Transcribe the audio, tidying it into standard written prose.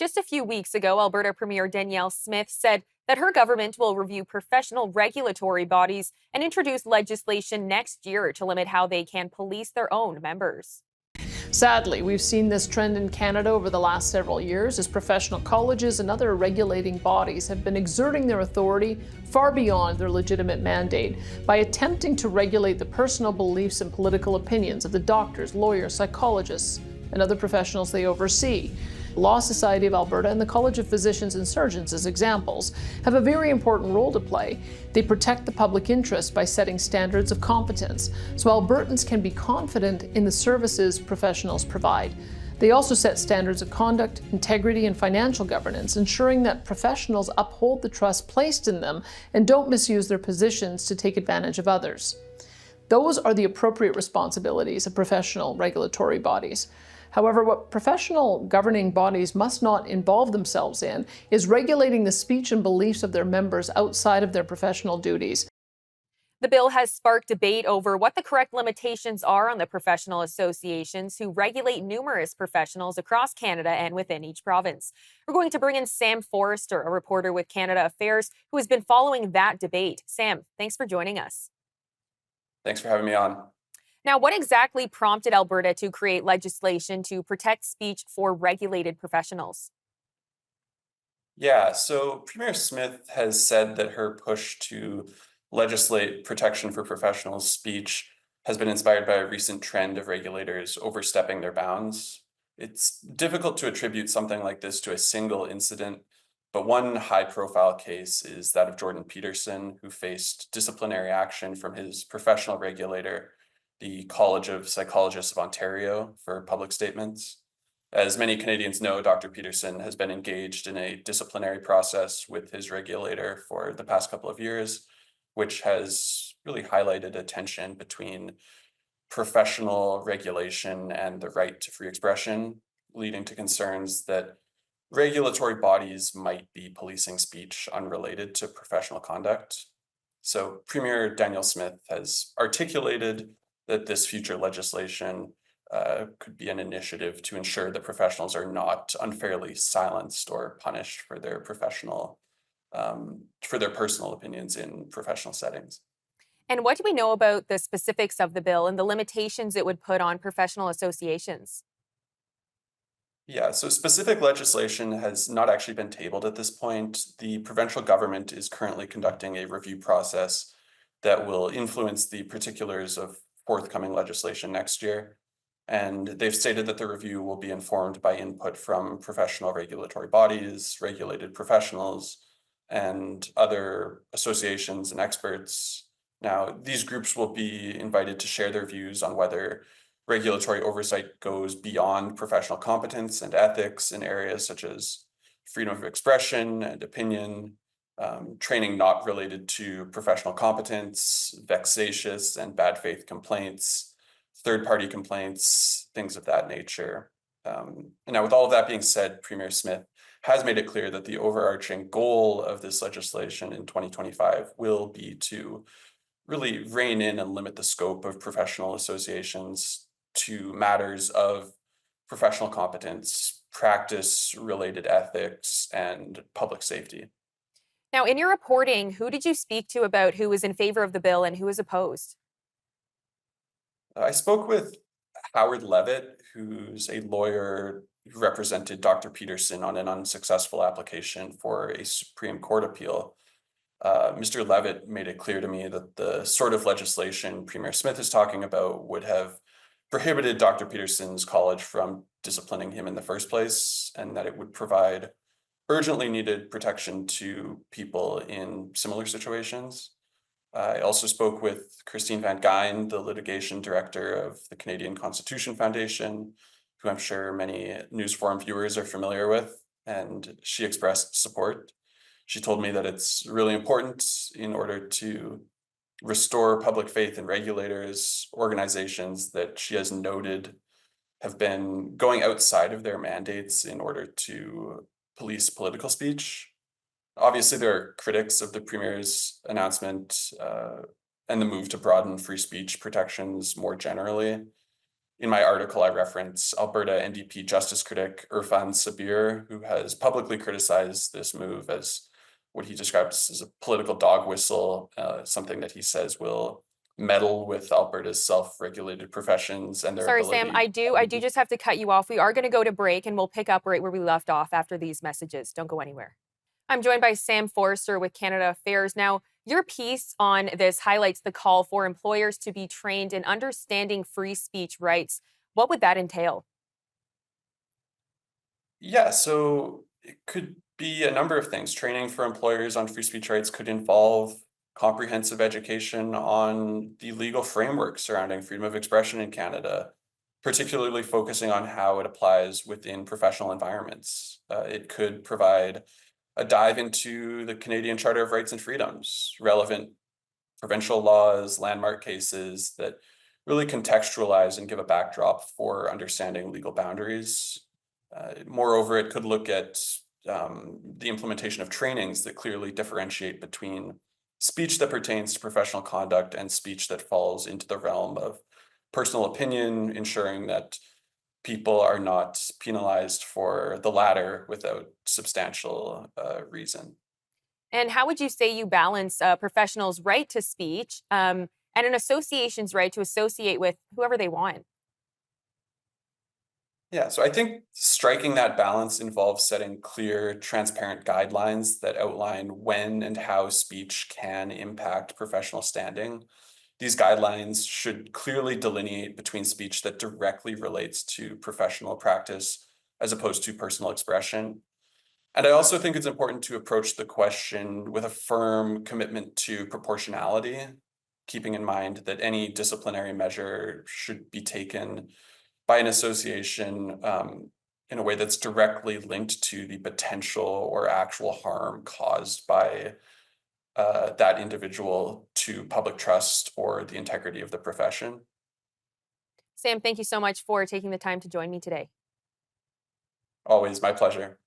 Just a few weeks ago, Alberta Premier Danielle Smith said that her government will review professional regulatory bodies and introduce legislation next year to limit how they can police their own members. Sadly, we've seen this trend in Canada over the last several years as professional colleges and other regulating bodies have been exerting their authority far beyond their legitimate mandate by attempting to regulate the personal beliefs and political opinions of the doctors, lawyers, psychologists, and other professionals they oversee. Law Society of Alberta and the College of Physicians and Surgeons, as examples, have a very important role to play. They protect the public interest by setting standards of competence, so Albertans can be confident in the services professionals provide. They also set standards of conduct, integrity, and financial governance, ensuring that professionals uphold the trust placed in them and don't misuse their positions to take advantage of others. Those are the appropriate responsibilities of professional regulatory bodies. However, what professional governing bodies must not involve themselves in is regulating the speech and beliefs of their members outside of their professional duties. The bill has sparked debate over what the correct limitations are on the professional associations who regulate numerous professionals across Canada and within each province. We're going to bring in Sam Forster, a reporter with Canada Affairs, who has been following that debate. Sam, thanks for joining us. Thanks for having me on. Now, what exactly prompted Alberta to create legislation to protect speech for regulated professionals? Yeah, so Premier Smith has said that her push to legislate protection for professional speech has been inspired by a recent trend of regulators overstepping their bounds. It's difficult to attribute something like this to a single incident, but one high-profile case is that of Jordan Peterson, who faced disciplinary action from his professional regulator, the College of Psychologists of Ontario, for public statements. As many Canadians know, Dr. Peterson has been engaged in a disciplinary process with his regulator for the past couple of years, which has really highlighted a tension between professional regulation and the right to free expression, leading to concerns that regulatory bodies might be policing speech unrelated to professional conduct. So Premier Danielle Smith has articulated that this future legislation could be an initiative to ensure that professionals are not unfairly silenced or punished for their for their personal opinions in professional settings. And what do we know about the specifics of the bill and the limitations it would put on professional associations? Yeah, so specific legislation has not actually been tabled at this point. The provincial government is currently conducting a review process that will influence the particulars of forthcoming legislation next year. And they've stated that the review will be informed by input from professional regulatory bodies, regulated professionals, and other associations and experts. Now, these groups will be invited to share their views on whether regulatory oversight goes beyond professional competence and ethics in areas such as freedom of expression and opinion, training not related to professional competence, vexatious and bad faith complaints, third-party complaints, things of that nature. And now, with all of that being said, Premier Smith has made it clear that the overarching goal of this legislation in 2025 will be to really rein in and limit the scope of professional associations to matters of professional competence, practice-related ethics, and public safety. Now, in your reporting, who did you speak to about who was in favor of the bill and who was opposed? I spoke with Howard Levitt, who's a lawyer who represented Dr. Peterson on an unsuccessful application for a Supreme Court appeal. Mr. Levitt made it clear to me that the sort of legislation Premier Smith is talking about would have prohibited Dr. Peterson's college from disciplining him in the first place, and that it would provide urgently needed protection to people in similar situations. I also spoke with Christine Van Geyn, the litigation director of the Canadian Constitution Foundation, who I'm sure many News Forum viewers are familiar with, and she expressed support. She told me that it's really important in order to restore public faith in regulators, organizations that she has noted have been going outside of their mandates in order to police political speech. Obviously, there are critics of the Premier's announcement and the move to broaden free speech protections more generally. In my article, I reference Alberta NDP justice critic Irfan Sabir, who has publicly criticized this move as what he describes as a political dog whistle, something that he says will meddle with Alberta's self-regulated professions and their Sorry, Sam, ability. I do just have to cut you off. We are going to go to break and we'll pick up right where we left off after these messages. Don't go anywhere. I'm joined by Sam Forster with Canada Affairs. Now, your piece on this highlights the call for employers to be trained in understanding free speech rights. What would that entail? Yeah, so it could be a number of things. Training for employers on free speech rights could involve comprehensive education on the legal framework surrounding freedom of expression in Canada, particularly focusing on how it applies within professional environments. It could provide a dive into the Canadian Charter of Rights and Freedoms, relevant provincial laws, landmark cases that really contextualize and give a backdrop for understanding legal boundaries. Moreover, it could look at the implementation of trainings that clearly differentiate between speech that pertains to professional conduct and speech that falls into the realm of personal opinion, ensuring that people are not penalized for the latter without substantial reason. And how would you say you balance a professional's right to speech and an association's right to associate with whoever they want? Yeah, so I think striking that balance involves setting clear, transparent guidelines that outline when and how speech can impact professional standing. These guidelines should clearly delineate between speech that directly relates to professional practice as opposed to personal expression. And I also think it's important to approach the question with a firm commitment to proportionality, keeping in mind that any disciplinary measure should be taken by an association in a way that's directly linked to the potential or actual harm caused by that individual to public trust or the integrity of the profession. Sam, thank you so much for taking the time to join me today. Always my pleasure.